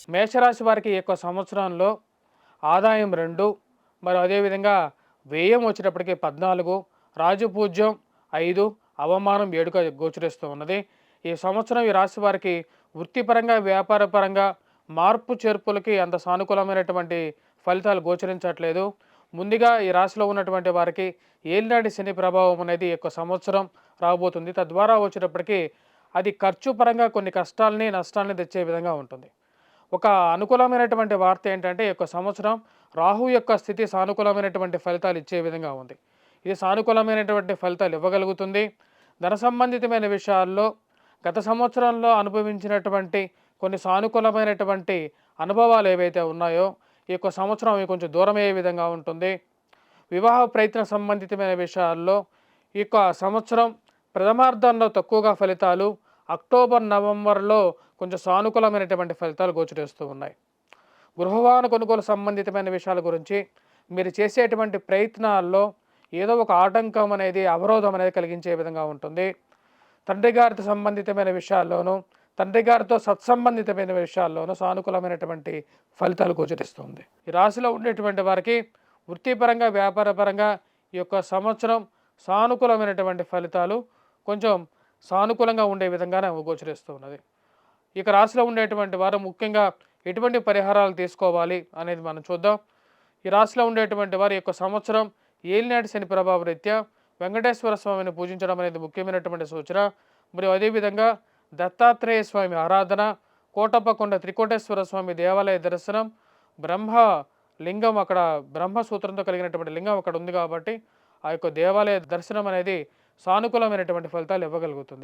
మేషరాశి వారికి ఈ యొక్క సంవత్సరంలో ఆదాయం 2, మరి అదేవిధంగా వ్యయం వచ్చేటప్పటికి 14, రాజపూజ్యం 5, అవమానం 7గా గోచరిస్తూ ఉన్నది. ఈ సంవత్సరం ఈ రాశి వారికి వృత్తిపరంగా, వ్యాపారపరంగా మార్పు చేర్పులకి అంత సానుకూలమైనటువంటి ఫలితాలు గోచరించట్లేదు. ముందుగా ఈ రాశిలో ఉన్నటువంటి వారికి ఏలినాటి శని ప్రభావం అనేది ఈ యొక్క సంవత్సరం రాబోతుంది. తద్వారా వచ్చేటప్పటికి అది ఖర్చు పరంగా కొన్ని కష్టాల్ని, నష్టాల్ని తెచ్చే విధంగా ఉంటుంది. ఒక అనుకూలమైనటువంటి వార్త ఏంటంటే, ఈ యొక్క సంవత్సరం రాహు యొక్క స్థితి సానుకూలమైనటువంటి ఫలితాలు ఇచ్చే విధంగా ఉంది. ఇది సానుకూలమైనటువంటి ఫలితాలు ఇవ్వగలుగుతుంది. ధన సంబంధితమైన విషయాల్లో గత సంవత్సరంలో అనుభవించినటువంటి కొన్ని సానుకూలమైనటువంటి అనుభవాలు ఏవైతే ఉన్నాయో, ఈ యొక్క సంవత్సరం అవి కొంచెం దూరమయ్యే విధంగా ఉంటుంది. వివాహ ప్రయత్న సంబంధితమైన విషయాల్లో ఈ యొక్క సంవత్సరం ప్రథమార్థంలో తక్కువగా ఫలితాలు, అక్టోబర్, నవంబర్లో కొంచెం సానుకూలమైనటువంటి ఫలితాలు గోచరిస్తూ ఉన్నాయి. గృహవాహన కొనుగోలు సంబంధితమైన విషయాల గురించి మీరు చేసేటువంటి ప్రయత్నాల్లో ఏదో ఒక ఆటంకం అనేది, అవరోధం అనేది కలిగించే విధంగా ఉంటుంది. తండ్రి గారితో సంబంధితమైన విషయాల్లోనూ, తండ్రి గారితో సత్సంబంధితమైన విషయాల్లోనూ సానుకూలమైనటువంటి ఫలితాలు గోచరిస్తుంది. ఈ రాశిలో ఉండేటువంటి వారికి వృత్తిపరంగా, వ్యాపారపరంగా ఈ యొక్క సంవత్సరం సానుకూలమైనటువంటి ఫలితాలు కొంచెం సానుకూలంగా ఉండే విధంగానే గోచరిస్తూ ఉన్నది. ఇక రాశిలో ఉండేటువంటి వారు ముఖ్యంగా ఎటువంటి పరిహారాలు తీసుకోవాలి అనేది మనం చూద్దాం. ఈ రాశిలో ఉండేటువంటి వారి యొక్క సంవత్సరం ఏలినాటి శని ప్రభావ రీత్యా వెంకటేశ్వర స్వామిని పూజించడం అనేది ముఖ్యమైనటువంటి సూచన. మరియు అదేవిధంగా దత్తాత్రేయ స్వామి ఆరాధన, కోటప్పకొండ త్రికోటేశ్వర స్వామి దేవాలయ దర్శనం, బ్రహ్మ లింగం అక్కడ బ్రహ్మసూత్రంతో కలిగినటువంటి లింగం అక్కడ ఉంది కాబట్టి ఆ యొక్క దేవాలయ దర్శనం అనేది సానుకూలమైనటువంటి ఫలితాలు ఇవ్వగలుగుతుంది.